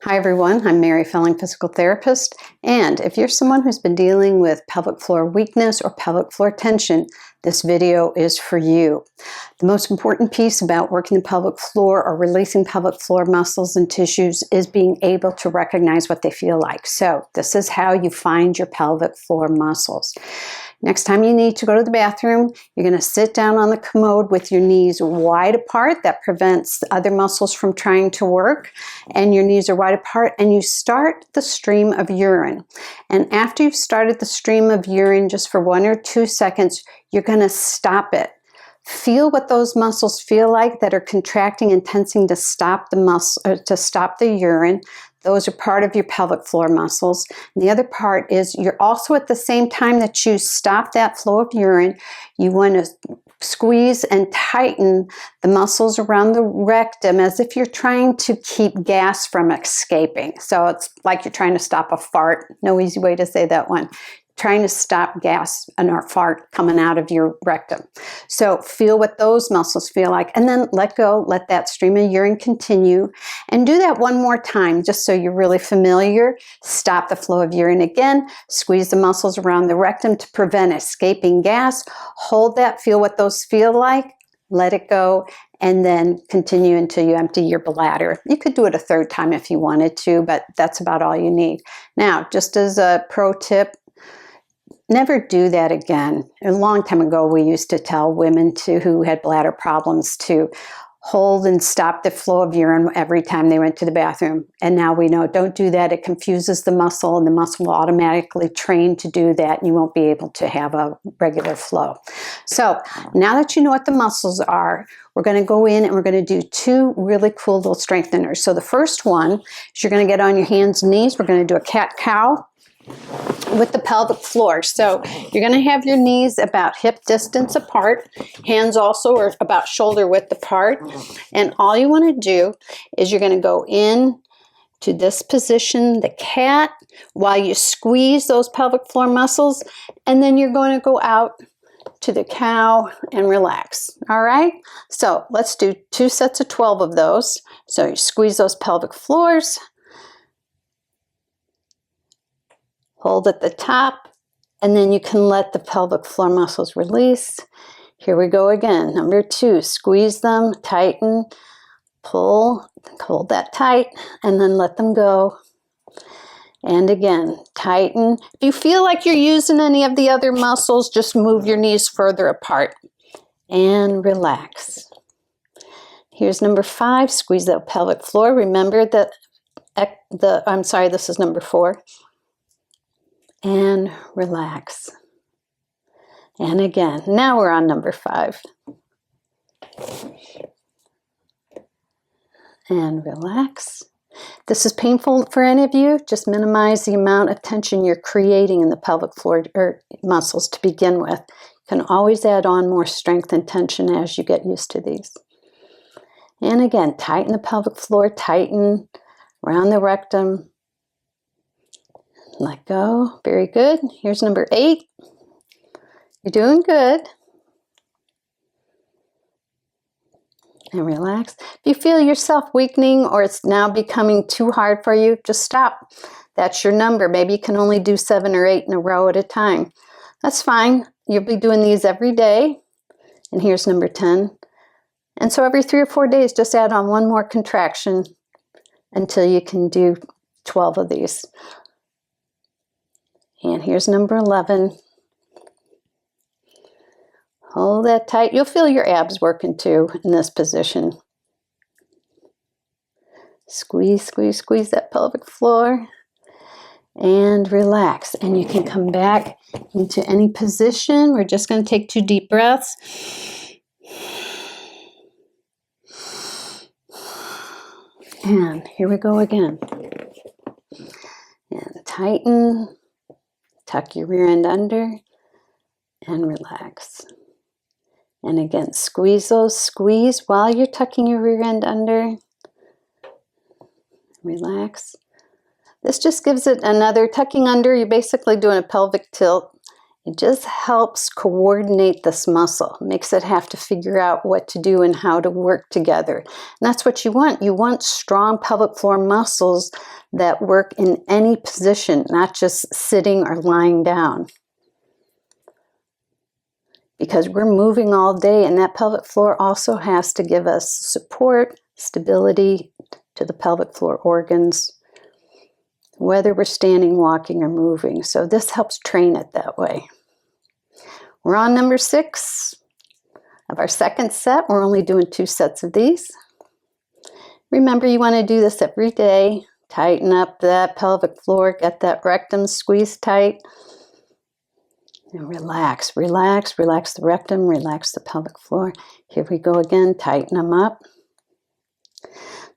Hi everyone, I'm Mary Felling, physical therapist, and if you're someone who's been dealing with pelvic floor weakness or pelvic floor tension, this video is for you. The most important piece about working the pelvic floor or releasing pelvic floor muscles and tissues is being able to recognize what they feel like. So this is how you find your pelvic floor muscles. Next time you need to go to the bathroom, you're going to sit down on the commode with your knees wide apart. That prevents the other muscles from trying to work. And your knees are wide apart, and you start the stream of urine. And after you've started the stream of urine just for 1 or 2 seconds, you're going to stop it. Feel what those muscles feel like that are contracting and tensing to stop the urine. Those are part of your pelvic floor muscles. And the other part is you're also, at the same time that you stop that flow of urine, you want to squeeze and tighten the muscles around the rectum as if you're trying to keep gas from escaping. So it's like you're trying to stop a fart. No easy way to say that one. Trying to stop gas and or fart coming out of your rectum. So feel what those muscles feel like, and then let go, let that stream of urine continue, and do that one more time just so you're really familiar. Stop the flow of urine again, squeeze the muscles around the rectum to prevent escaping gas, hold that, feel what those feel like, let it go, and then continue until you empty your bladder. You could do it a third time if you wanted to, but that's about all you need. Now, just as a pro tip, never do that again. A long time ago, we used to tell women who had bladder problems to hold and stop the flow of urine every time they went to the bathroom. And now we know, don't do that. It confuses the muscle, and the muscle will automatically train to do that, and you won't be able to have a regular flow. So now that you know what the muscles are, we're going to go in and we're going to do 2 really cool little strengtheners. So the first one is you're going to get on your hands and knees. We're going to do a cat-cow with the pelvic floor. So you're going to have your knees about hip distance apart. Hands also are about shoulder width apart. And all you want to do is you're going to go in to this position, the cat, while you squeeze those pelvic floor muscles. And then you're going to go out to the cow and relax. All right. So let's do 2 sets of 12 of those. So you squeeze those pelvic floors. Hold at the top, and then you can let the pelvic floor muscles release. Here we go again. Number 2, squeeze them, tighten, pull, hold that tight, and then let them go. And again, tighten. If you feel like you're using any of the other muscles, just move your knees further apart and relax. Here's number 5, squeeze the pelvic floor. Remember that this is number 4. And relax. And again, now we're on number 5. And relax. If this is painful for any of you, just minimize the amount of tension you're creating in the pelvic floor or muscles to begin with. You can always add on more strength and tension as you get used to these. And again, tighten the pelvic floor, tighten around the rectum. Let go. Very good. Here's number 8. You're doing good. And relax. If you feel yourself weakening or it's now becoming too hard for you, just stop. That's your number. Maybe you can only do 7 or 8 in a row at a time. That's fine. You'll be doing these every day. And here's number 10. And so every 3 or 4 days, just add on 1 more contraction until you can do 12 of these. And here's number 11. Hold that tight. You'll feel your abs working too in this position. Squeeze, squeeze, squeeze that pelvic floor. And relax. And you can come back into any position. We're just going to take 2 deep breaths. And here we go again. And tighten. Tuck your rear end under and relax. And again, squeeze those. Squeeze while you're tucking your rear end under. Relax. This just gives it another tucking under. You're basically doing a pelvic tilt. It just helps coordinate this muscle, makes it have to figure out what to do and how to work together. And that's what you want. You want strong pelvic floor muscles that work in any position, not just sitting or lying down. Because we're moving all day, and that pelvic floor also has to give us support, stability to the pelvic floor organs, whether we're standing, walking, or moving. So this helps train it that way. We're on number 6 of our second set. We're only doing 2 sets of these. Remember, you want to do this every day. Tighten up that pelvic floor, get that rectum squeezed tight. And relax, relax, relax the rectum, relax the pelvic floor. Here we go again, tighten them up.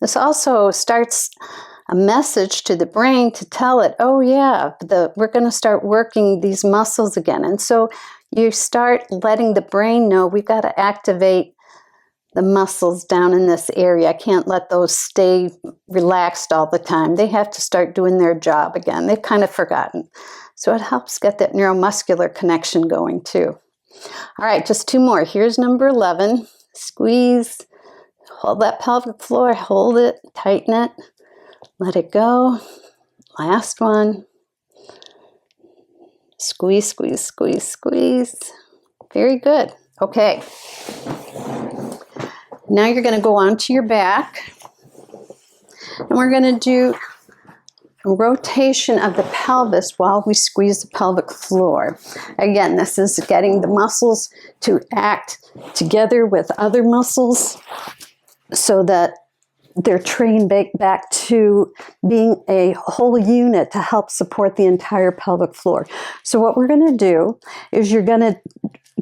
This also starts a message to the brain to tell it, oh yeah, we're going to start working these muscles again. And so you start letting the brain know we've got to activate the muscles down in this area. I can't let those stay relaxed all the time. They have to start doing their job again. They've kind of forgotten. So it helps get that neuromuscular connection going too. All right, just 2 more. Here's number 11. Squeeze. Hold that pelvic floor. Hold it. Tighten it. Let it go. Last one. Squeeze, squeeze, squeeze, squeeze. Very good. Okay. Now you're going to go onto your back. And we're going to do a rotation of the pelvis while we squeeze the pelvic floor. Again, this is getting the muscles to act together with other muscles so that they're trained back to being a whole unit to help support the entire pelvic floor. So what we're going to do is you're going to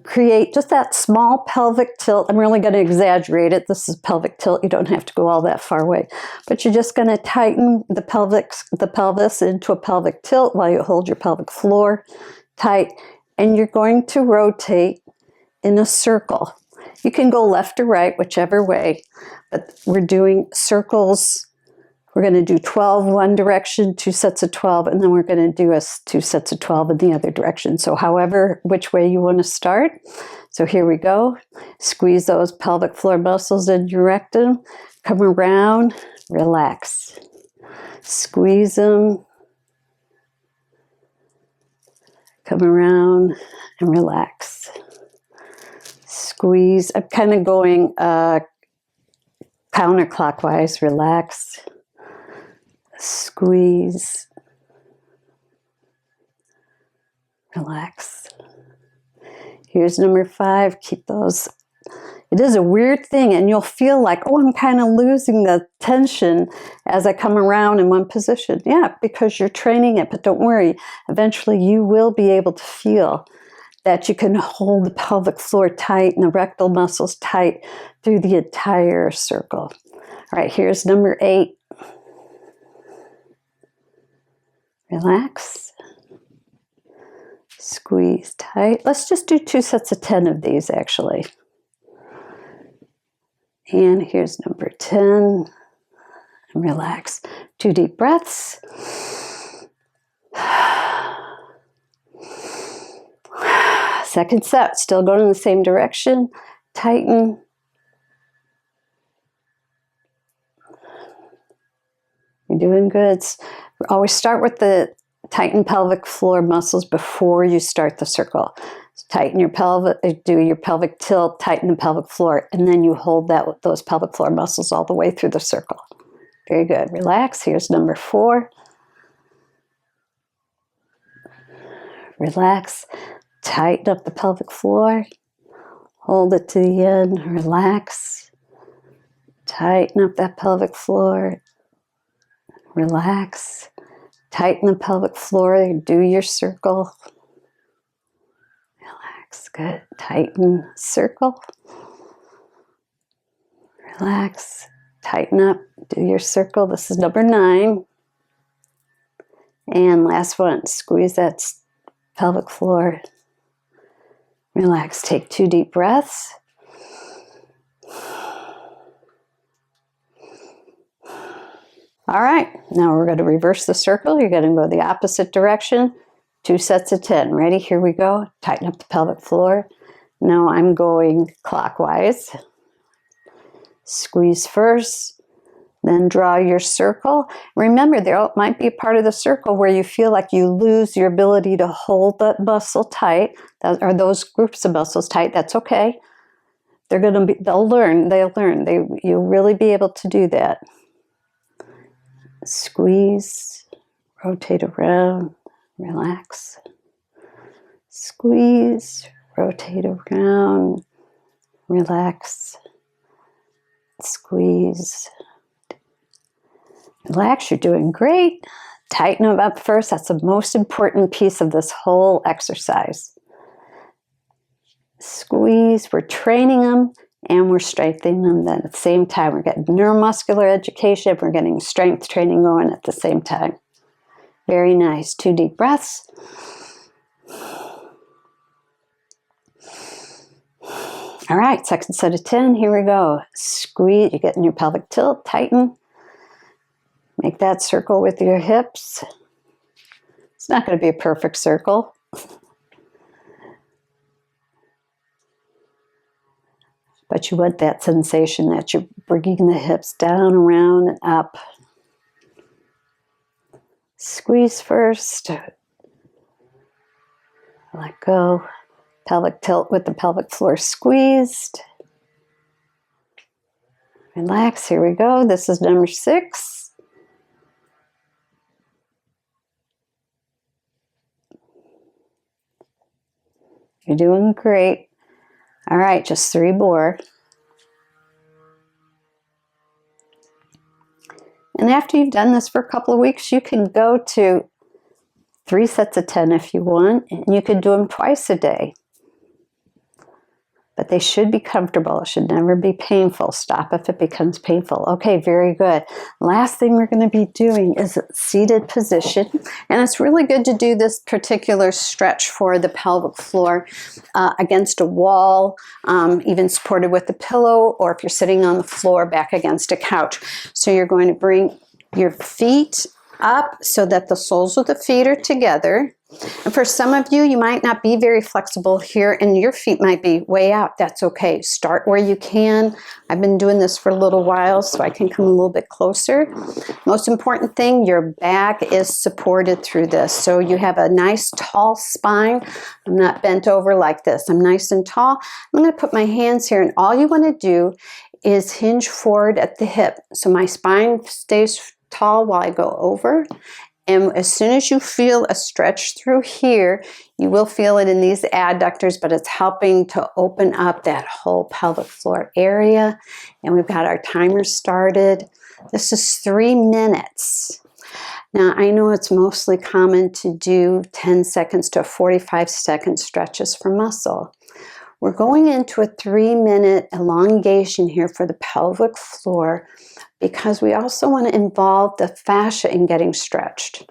create just that small pelvic tilt. I'm really going to exaggerate it. This is pelvic tilt. You don't have to go all that far away. But you're just going to tighten the pelvis into a pelvic tilt while you hold your pelvic floor tight. And you're going to rotate in a circle. You can go left or right, whichever way. But we're doing circles. We're going to do 12 one direction, 2 sets of 12, and then we're going to do 2 sets of 12 in the other direction. So which way you want to start. So here we go. Squeeze those pelvic floor muscles in your rectum. Come around, relax. Squeeze them. Come around and relax. Squeeze. I'm kind of going counterclockwise. Relax. Squeeze. Relax. Here's number 5. Keep those. It is a weird thing, and you'll feel like, oh, I'm kind of losing the tension as I come around in one position. Yeah, because you're training it, but don't worry. Eventually, you will be able to feel that you can hold the pelvic floor tight and the rectal muscles tight through the entire circle. All right, here's number 8. Relax. Squeeze tight. Let's just do 2 sets of 10 of these, actually. And here's number 10. And relax. 2 deep breaths. Second set, still going in the same direction. Tighten. You're doing good. Always start with the tighten pelvic floor muscles before you start the circle. So tighten your pelvic, do your pelvic tilt, tighten the pelvic floor, and then you hold those pelvic floor muscles all the way through the circle. Very good. Relax. Here's number 4. Relax. Tighten up the pelvic floor. Hold it to the end. Relax. Tighten up that pelvic floor. Relax. Tighten the pelvic floor. Do your circle. Relax. Good. Tighten. Circle. Relax. Tighten up. Do your circle. This is number 9. And last one. Squeeze that pelvic floor. Relax. Take 2 deep breaths. All right, now we're going to reverse the circle. You're going to go the opposite direction. 2 sets of 10. Ready? Here we go. Tighten up the pelvic floor. Now I'm going clockwise. Squeeze first, then draw your circle. Remember, there might be a part of the circle where you feel like you lose your ability to hold that muscle tight, or those groups of muscles tight. That's okay. They'll learn. You'll really be able to do that. Squeeze, rotate around, relax. Squeeze, rotate around, relax. Squeeze, relax. You're doing great. Tighten them up first. That's the most important piece of this whole exercise. Squeeze. We're training them and we're strengthening them then at the same time. We're getting neuromuscular education. We're getting strength training going at the same time. Very nice. 2 deep breaths. All right, second set of 10. Here we go. Squeeze. You're getting your pelvic tilt. Tighten. Make that circle with your hips. It's not going to be a perfect circle. But you want that sensation that you're bringing the hips down, around, and up. Squeeze first. Let go. Pelvic tilt with the pelvic floor squeezed. Relax. Here we go. This is number 6. You're doing great. All right, just 3 more. And after you've done this for a couple of weeks, you can go to 3 sets of 10 if you want, and you can do them twice a day. But they should be comfortable. It should never be painful. Stop if it becomes painful. Okay, very good. Last thing we're going to be doing is a seated position. And it's really good to do this particular stretch for the pelvic floor against a wall, even supported with a pillow, or if you're sitting on the floor back against a couch. So you're going to bring your feet up so that the soles of the feet are together. And for some of you, you might not be very flexible here and your feet might be way out. That's okay. Start where you can. I've been doing this for a little while, so I can come a little bit closer. Most important thing, your back is supported through this. So you have a nice tall spine. I'm not bent over like this. I'm nice and tall. I'm going to put my hands here, and all you want to do is hinge forward at the hip. So my spine stays tall while I go over. And as soon as you feel a stretch through here, you will feel it in these adductors, but it's helping to open up that whole pelvic floor area. And we've got our timer started. This is 3 minutes. Now, I know it's mostly common to do 10 seconds to 45-second stretches for muscle. We're going into a 3-minute elongation here for the pelvic floor because we also want to involve the fascia in getting stretched.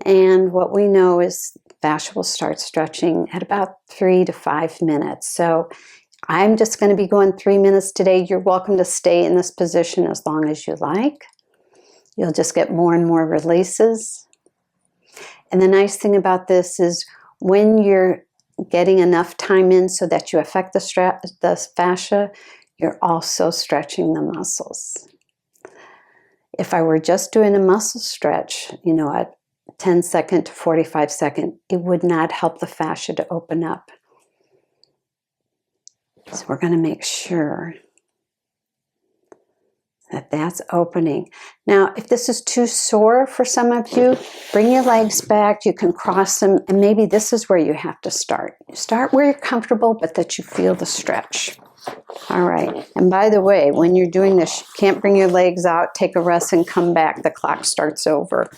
And what we know is fascia will start stretching at about 3 to 5 minutes. So I'm just going to be going 3 minutes today. You're welcome to stay in this position as long as you like. You'll just get more and more releases. And the nice thing about this is when you're getting enough time in so that you affect the fascia, you're also stretching the muscles. If I were just doing a muscle stretch, at 10 second to 45 second, it would not help the fascia to open up. So we're going to make sure that that's opening. Now, if this is too sore for some of you, bring your legs back. You can cross them, and maybe this is where you have to start. Start where you're comfortable, but that you feel the stretch. All right. And by the way, when you're doing this, you can't bring your legs out, take a rest, and come back. The clock starts over.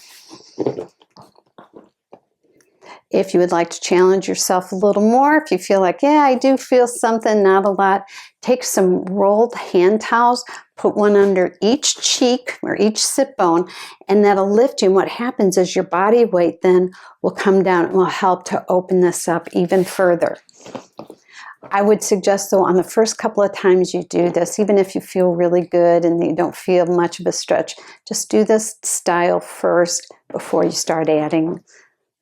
If you would like to challenge yourself a little more, if you feel like, yeah, I do feel something, not a lot, take some rolled hand towels, put one under each cheek or each sit bone, and that'll lift you. And what happens is your body weight then will come down and will help to open this up even further. I would suggest, though, on the first couple of times you do this, even if you feel really good and you don't feel much of a stretch, just do this style first before you start adding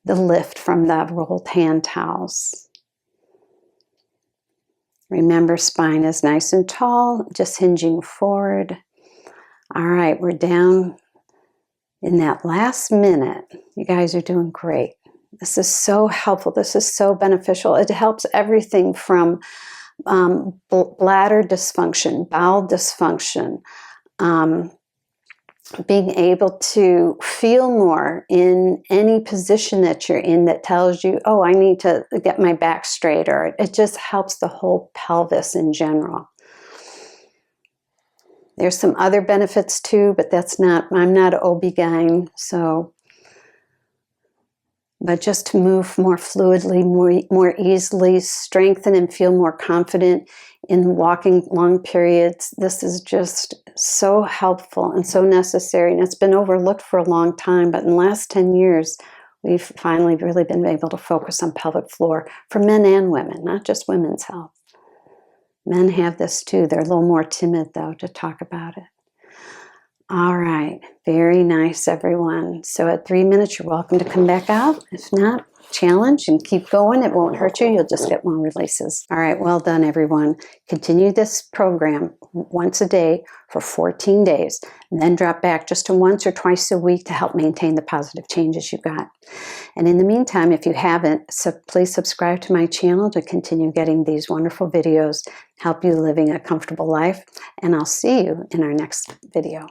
the lift from the rolled hand towels. Remember, spine is nice and tall, just hinging forward. All right, we're down in that last minute. You guys are doing great. This is so helpful. This is so beneficial. It helps everything from bladder dysfunction, bowel dysfunction, being able to feel more in any position that you're in that tells you, oh, I need to get my back straight, or it just helps the whole pelvis in general. There's some other benefits too, but I'm not an OB-GYN, so, but just to move more fluidly, more easily, strengthen and feel more confident in walking long periods. This is just so helpful and so necessary, and it's been overlooked for a long time, but in the last 10 years, we've finally really been able to focus on pelvic floor for men and women, not just women's health. Men have this too. They're a little more timid, though, to talk about it. All right. Very nice, everyone. So at 3 minutes, you're welcome to come back out. If not, challenge and keep going. It won't hurt you. You'll just get more releases. All right. Well done, everyone. Continue this program once a day for 14 days, and then drop back just to once or twice a week to help maintain the positive changes you got. And in the meantime, if you haven't, please subscribe to my channel to continue getting these wonderful videos, help you living a comfortable life. And I'll see you in our next video.